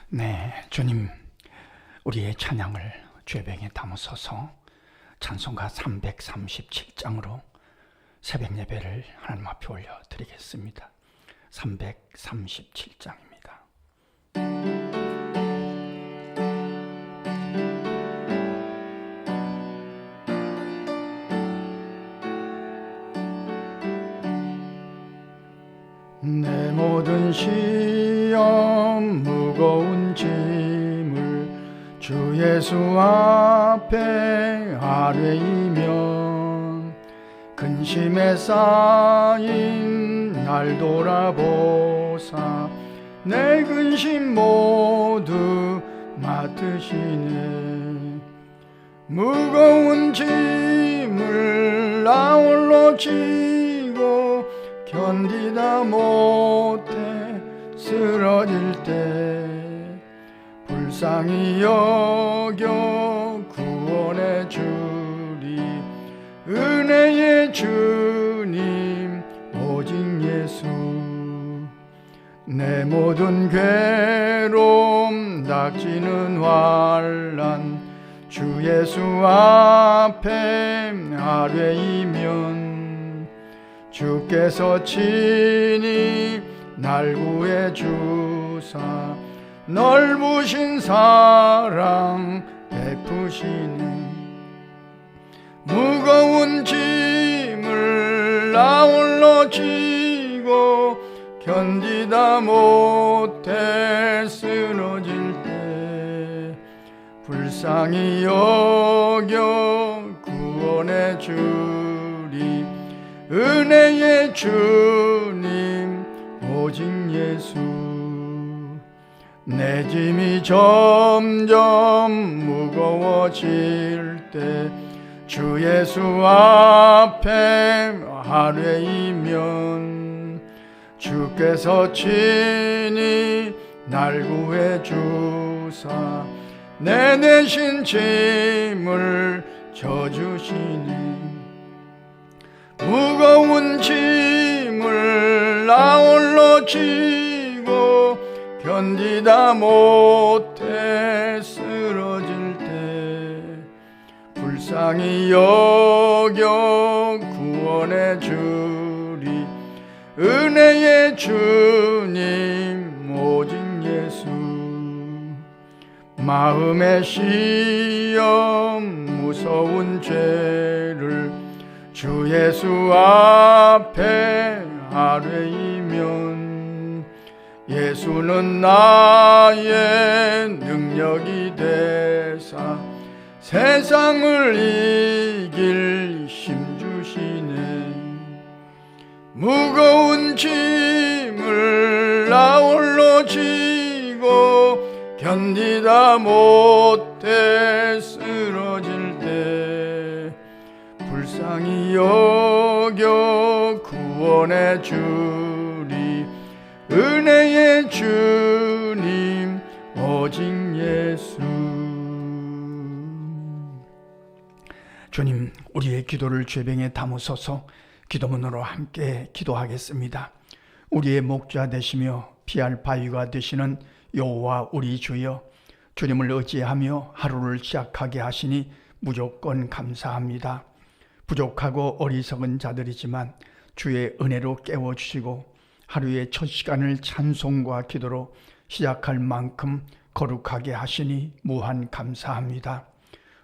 네, 주님, 우리의 찬양을 죄병에 담으소서. 찬송가 337장으로 새벽 예배를 하나님 앞에 올려드리겠습니다. 337장입니다. 내 모든 시험 무거운 짐을 주 예수 앞에 아뢰이면 근심에 쌓인 날 돌아보사 내 근심 모두 맡으시네. 무거운 짐을 나 홀로 지고 견디다 못해 쓰러질 때 불쌍히 여겨 구원해 주리. 은혜의 주님 오직 예수. 내 모든 괴로움 닥치는 환난 주 예수 앞에 아뢰이면 주께서 친히 날 구해 주사 넓으신 사랑 베푸시니. 무거운 짐을 나 홀로 지고 견디다 못해 쓰러질 때 불쌍히 여겨 구원해 주리. 은혜의 주님 오직 예수. 내 짐이 점점 무거워질 때 주 예수 앞에 아뢰이면 주께서 친히 날 구해 주사 내 대신 짐을 져주시니. 무거운 짐을 나 홀로 지고 견디다 못해 쓰러질 때 불쌍히 여겨 구원해 주리. 은혜의 주님 오직 예수. 마음의 시험 무서운 죄를 주 예수 앞에 아뢰이면 예수는 나의 능력이 되사 세상을 이길 힘 주시네. 무거운 짐을 나 홀로 지고 견디다 못해 쓰러질 때 불쌍히 여겨 구원해 주리. 은혜의 주님 오직 예수. 주님, 우리의 기도를 죄병에 담으소서. 기도문으로 함께 기도하겠습니다. 우리의 목자 되시며 피할 바위가 되시는 여호와 우리 주여, 주님을 의지하며 하루를 시작하게 하시니 무조건 감사합니다. 부족하고 어리석은 자들이지만 주의 은혜로 깨워주시고 하루의 첫 시간을 찬송과 기도로 시작할 만큼 거룩하게 하시니 무한 감사합니다.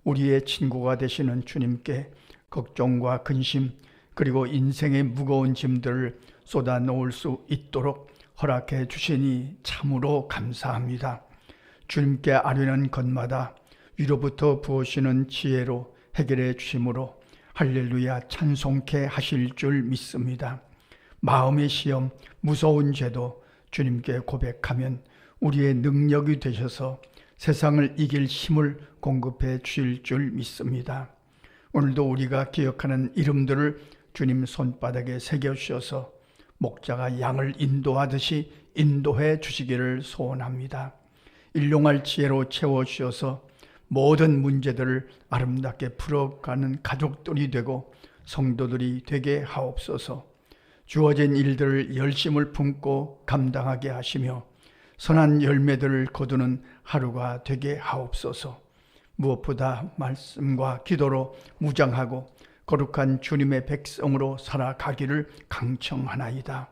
우리의 친구가 되시는 주님께 걱정과 근심 그리고 인생의 무거운 짐들을 쏟아 놓을 수 있도록 허락해 주시니 참으로 감사합니다. 주님께 아뢰는 것마다 위로부터 부으시는 지혜로 해결해 주심으로 할렐루야 찬송케 하실 줄 믿습니다. 마음의 시험, 무서운 죄도 주님께 고백하면 우리의 능력이 되셔서 세상을 이길 힘을 공급해 주실 줄 믿습니다. 오늘도 우리가 기억하는 이름들을 주님 손바닥에 새겨주셔서 목자가 양을 인도하듯이 인도해 주시기를 소원합니다. 일용할 지혜로 채워주셔서 모든 문제들을 아름답게 풀어가는 가족들이 되고 성도들이 되게 하옵소서. 주어진 일들을 열심을 품고 감당하게 하시며 선한 열매들을 거두는 하루가 되게 하옵소서. 무엇보다 말씀과 기도로 무장하고 거룩한 주님의 백성으로 살아가기를 강청하나이다.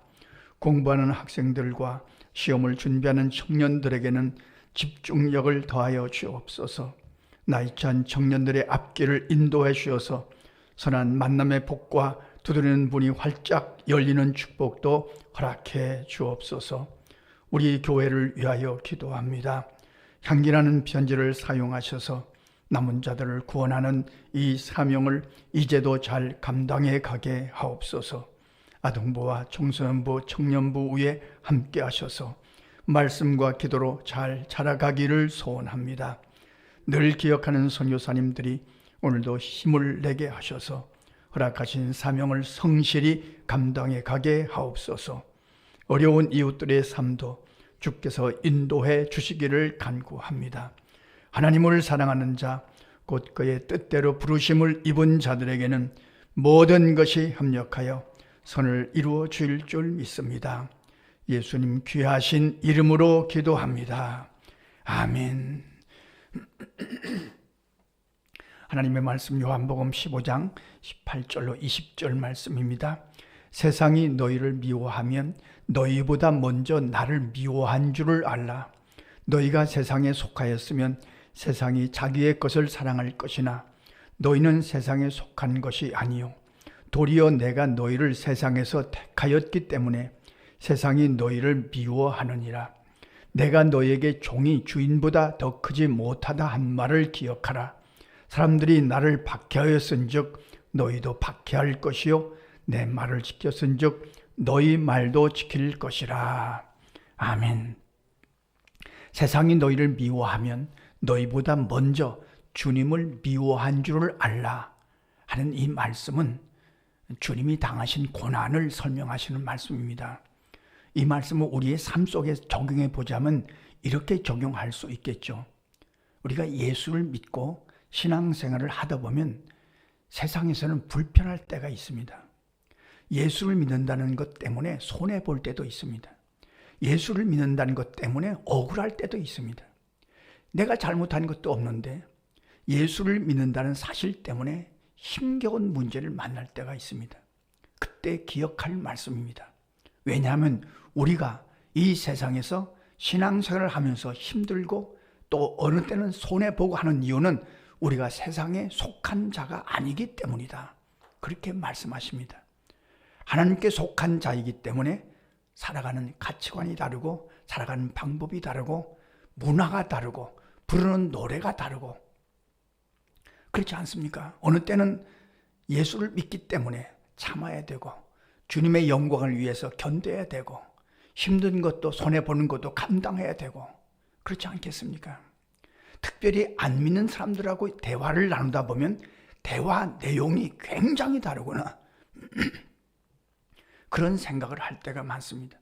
공부하는 학생들과 시험을 준비하는 청년들에게는 집중력을 더하여 주옵소서. 나이찬 청년들의 앞길을 인도해 주셔서 선한 만남의 복과 두드리는 문이 활짝 열리는 축복도 허락해 주옵소서. 우리 교회를 위하여 기도합니다. 향기나는 편지를 사용하셔서 남은 자들을 구원하는 이 사명을 이제도 잘 감당해 가게 하옵소서. 아동부와 청소년부, 청년부 위에 함께 하셔서 말씀과 기도로 잘 자라가기를 소원합니다. 늘 기억하는 선교사님들이 오늘도 힘을 내게 하셔서 허락하신 사명을 성실히 감당해 가게 하옵소서. 어려운 이웃들의 삶도 주께서 인도해 주시기를 간구합니다. 하나님을 사랑하는 자, 곧 그의 뜻대로 부르심을 입은 자들에게는 모든 것이 합력하여 선을 이루어 줄 줄 믿습니다. 예수님 귀하신 이름으로 기도합니다. 아멘. 하나님의 말씀 요한복음 15장 18절로 20절 말씀입니다. 세상이 너희를 미워하면 너희보다 먼저 나를 미워한 줄을 알라. 너희가 세상에 속하였으면 세상이 자기의 것을 사랑할 것이나 너희는 세상에 속한 것이 아니요 도리어 내가 너희를 세상에서 택하였기 때문에 세상이 너희를 미워하느니라. 내가 너희에게 종이 주인보다 더 크지 못하다 한 말을 기억하라. 사람들이 나를 박해하였은즉 너희도 박해할 것이요 내 말을 지켰은즉 너희 말도 지킬 것이라. 아멘. 세상이 너희를 미워하면 너희보다 먼저 주님을 미워한 줄을 알라 하는 이 말씀은 주님이 당하신 고난을 설명하시는 말씀입니다. 이 말씀을 우리의 삶 속에 적용해 보자면 이렇게 적용할 수 있겠죠. 우리가 예수를 믿고 신앙생활을 하다 보면 세상에서는 불편할 때가 있습니다. 예수를 믿는다는 것 때문에 손해볼 때도 있습니다. 예수를 믿는다는 것 때문에 억울할 때도 있습니다. 내가 잘못한 것도 없는데 예수를 믿는다는 사실 때문에 힘겨운 문제를 만날 때가 있습니다. 그때 기억할 말씀입니다. 왜냐하면 우리가 이 세상에서 신앙생활을 하면서 힘들고 또 어느 때는 손해보고 하는 이유는 우리가 세상에 속한 자가 아니기 때문이다. 그렇게 말씀하십니다. 하나님께 속한 자이기 때문에 살아가는 가치관이 다르고 살아가는 방법이 다르고 문화가 다르고 부르는 노래가 다르고 그렇지 않습니까? 어느 때는 예수를 믿기 때문에 참아야 되고 주님의 영광을 위해서 견뎌야 되고 힘든 것도 손해보는 것도 감당해야 되고 그렇지 않겠습니까? 특별히 안 믿는 사람들하고 대화를 나누다 보면 대화 내용이 굉장히 다르구나 그런 생각을 할 때가 많습니다.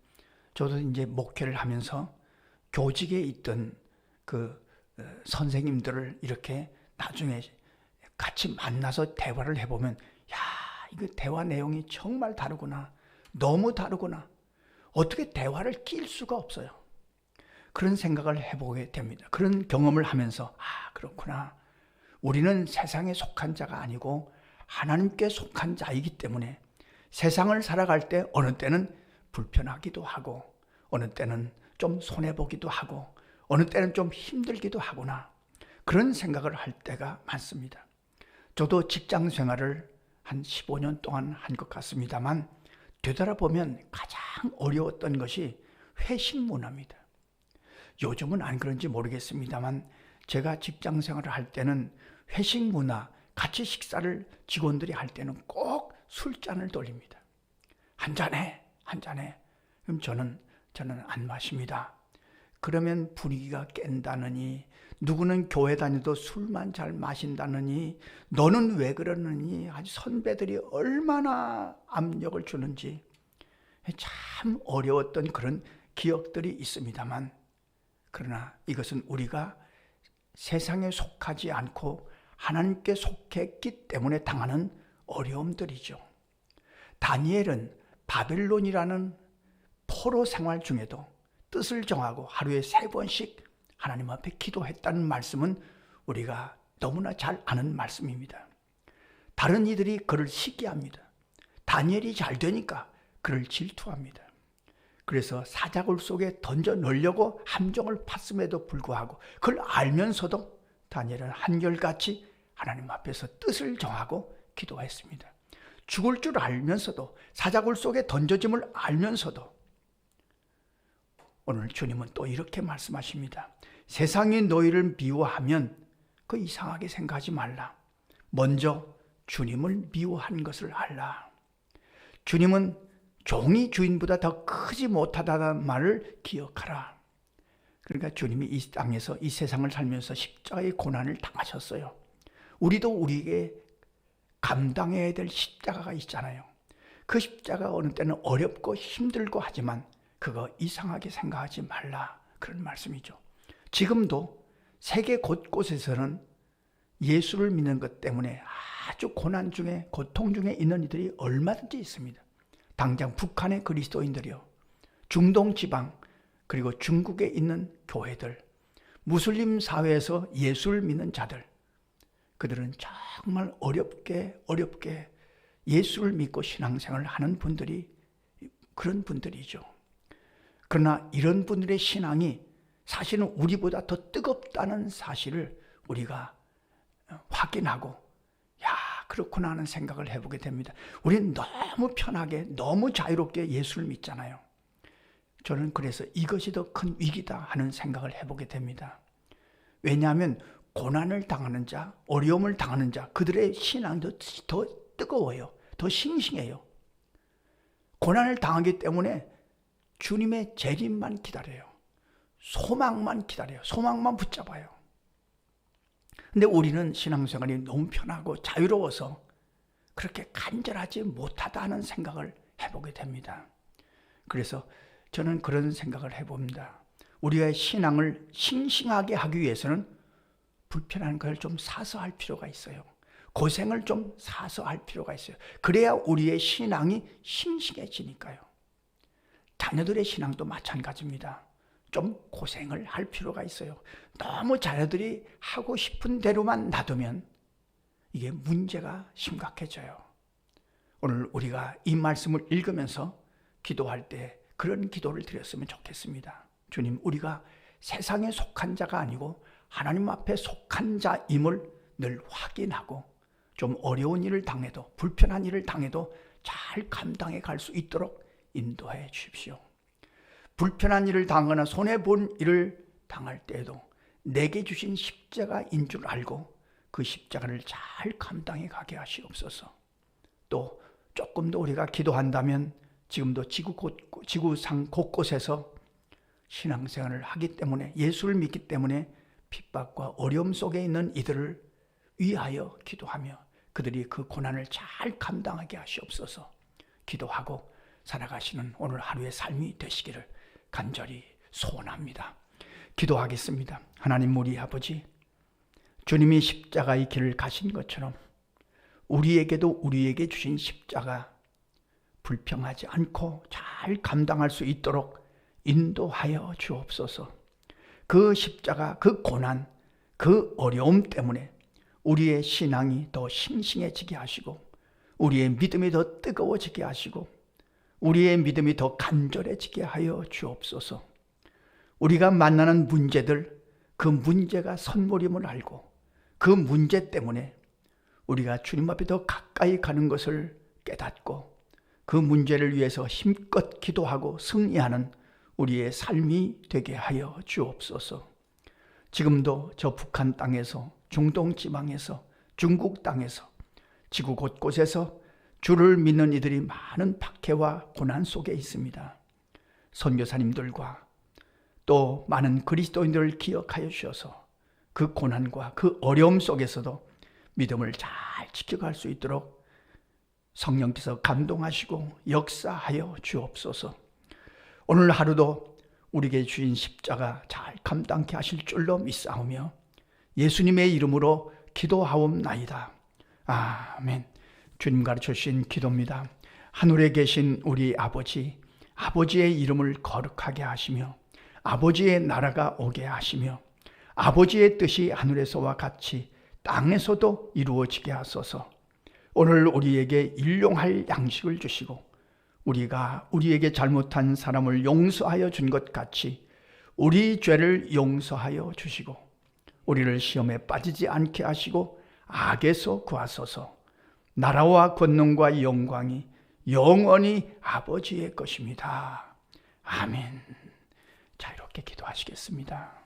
저도 이제 목회를 하면서 교직에 있던 그 선생님들을 이렇게 나중에 같이 만나서 대화를 해보면 야, 이거 대화 내용이 정말 다르구나. 너무 다르구나. 어떻게 대화를 낄 수가 없어요. 그런 생각을 해보게 됩니다. 그런 경험을 하면서 그렇구나. 우리는 세상에 속한 자가 아니고 하나님께 속한 자이기 때문에 세상을 살아갈 때 어느 때는 불편하기도 하고 어느 때는 좀 손해보기도 하고 어느 때는 좀 힘들기도 하구나. 그런 생각을 할 때가 많습니다. 저도 직장 생활을 한 15년 동안 한 것 같습니다만 되돌아보면 가장 어려웠던 것이 회식 문화입니다. 요즘은 안 그런지 모르겠습니다만 제가 직장 생활을 할 때는 회식 문화, 같이 식사를 직원들이 할 때는 꼭 술잔을 돌립니다. 한 잔해. 그럼 저는 안 마십니다. 그러면 분위기가 깬다느니 누구는 교회 다녀도 술만 잘 마신다느니 너는 왜 그러느니 아주 선배들이 얼마나 압력을 주는지 참 어려웠던 그런 기억들이 있습니다만 그러나 이것은 우리가 세상에 속하지 않고 하나님께 속했기 때문에 당하는 어려움들이죠. 다니엘은 바벨론이라는 포로 생활 중에도 뜻을 정하고 하루에 3번씩 하나님 앞에 기도했다는 말씀은 우리가 너무나 잘 아는 말씀입니다. 다른 이들이 그를 시기합니다. 다니엘이 잘 되니까 그를 질투합니다. 그래서 사자굴 속에 던져 넣으려고 함정을 팠음에도 불구하고 그걸 알면서도 다니엘은 한결같이 하나님 앞에서 뜻을 정하고 기도했습니다. 죽을 줄 알면서도, 사자굴 속에 던져짐을 알면서도 오늘 주님은 또 이렇게 말씀하십니다. 세상이 너희를 미워하면 그 이상하게 생각하지 말라. 먼저 주님을 미워한 것을 알라. 주님은 종이 주인보다 더 크지 못하다는 말을 기억하라. 그러니까 주님이 이 땅에서, 이 세상을 살면서 십자가의 고난을 당하셨어요. 우리도 우리에게 감당해야 될 십자가가 있잖아요. 그 십자가가 어느 때는 어렵고 힘들고 하지만 그거 이상하게 생각하지 말라, 그런 말씀이죠. 지금도 세계 곳곳에서는 예수를 믿는 것 때문에 아주 고난 중에, 고통 중에 있는 이들이 얼마든지 있습니다. 당장 북한의 그리스도인들이요, 중동 지방, 그리고 중국에 있는 교회들, 무슬림 사회에서 예수를 믿는 자들, 그들은 정말 어렵게 예수를 믿고 신앙생활을 하는 분들이 그런 분들이죠. 그러나 이런 분들의 신앙이 사실은 우리보다 더 뜨겁다는 사실을 우리가 확인하고, 야, 그렇구나 하는 생각을 해보게 됩니다. 우리는 너무 편하게, 너무 자유롭게 예수를 믿잖아요. 저는 그래서 이것이 더 큰 위기다 하는 생각을 해보게 됩니다. 왜냐하면 고난을 당하는 자, 어려움을 당하는 자, 그들의 신앙이 더 뜨거워요. 더 싱싱해요. 고난을 당하기 때문에 주님의 재림만 기다려요. 소망만 기다려요. 소망만 붙잡아요. 근데 우리는 신앙생활이 너무 편하고 자유로워서 그렇게 간절하지 못하다는 생각을 해보게 됩니다. 그래서 저는 그런 생각을 해봅니다. 우리의 신앙을 싱싱하게 하기 위해서는 불편한 걸 좀 사서 할 필요가 있어요. 고생을 좀 사서 할 필요가 있어요. 그래야 우리의 신앙이 싱싱해지니까요. 자녀들의 신앙도 마찬가지입니다. 좀 고생을 할 필요가 있어요. 너무 자녀들이 하고 싶은 대로만 놔두면 이게 문제가 심각해져요. 오늘 우리가 이 말씀을 읽으면서 기도할 때 그런 기도를 드렸으면 좋겠습니다. 주님, 우리가 세상에 속한 자가 아니고 하나님 앞에 속한 자임을 늘 확인하고 좀 어려운 일을 당해도, 불편한 일을 당해도 잘 감당해 갈 수 있도록 인도해 주십시오. 불편한 일을 당하거나 손해본 일을 당할 때에도 내게 주신 십자가인 줄 알고 그 십자가를 잘 감당해 가게 하시옵소서. 또 조금 더 우리가 기도한다면 지금도 지구상 곳곳에서 신앙생활을 하기 때문에, 예수를 믿기 때문에 핍박과 어려움 속에 있는 이들을 위하여 기도하며 그들이 그 고난을 잘 감당하게 하시옵소서. 기도하고 살아가시는 오늘 하루의 삶이 되시기를 간절히 소원합니다. 기도하겠습니다. 하나님, 우리 아버지, 주님이 십자가의 길을 가신 것처럼 우리에게도 우리에게 주신 십자가 불평하지 않고 잘 감당할 수 있도록 인도하여 주옵소서. 그 십자가, 그 고난, 그 어려움 때문에 우리의 신앙이 더 싱싱해지게 하시고 우리의 믿음이 더 뜨거워지게 하시고 우리의 믿음이 더 간절해지게 하여 주옵소서. 우리가 만나는 문제들, 그 문제가 선물임을 알고 그 문제 때문에 우리가 주님 앞에 더 가까이 가는 것을 깨닫고 그 문제를 위해서 힘껏 기도하고 승리하는 우리의 삶이 되게 하여 주옵소서. 지금도 저 북한 땅에서, 중동 지방에서, 중국 땅에서, 지구 곳곳에서 주를 믿는 이들이 많은 박해와 고난 속에 있습니다. 선교사님들과 또 많은 그리스도인들을 기억하여 주셔서 그 고난과 그 어려움 속에서도 믿음을 잘 지켜갈 수 있도록 성령께서 감동하시고 역사하여 주옵소서. 오늘 하루도 우리에게 주신 십자가 잘 감당케 하실 줄로 믿사오며 예수님의 이름으로 기도하옵나이다. 아멘. 주님 가르쳐 주신 기도입니다. 하늘에 계신 우리 아버지, 아버지의 이름을 거룩하게 하시며 아버지의 나라가 오게 하시며 아버지의 뜻이 하늘에서와 같이 땅에서도 이루어지게 하소서. 오늘 우리에게 일용할 양식을 주시고 우리가 우리에게 잘못한 사람을 용서하여 준 것 같이 우리 죄를 용서하여 주시고 우리를 시험에 빠지지 않게 하시고 악에서 구하소서. 나라와 권능과 영광이 영원히 아버지의 것입니다. 아멘. 자, 이렇게 기도하시겠습니다.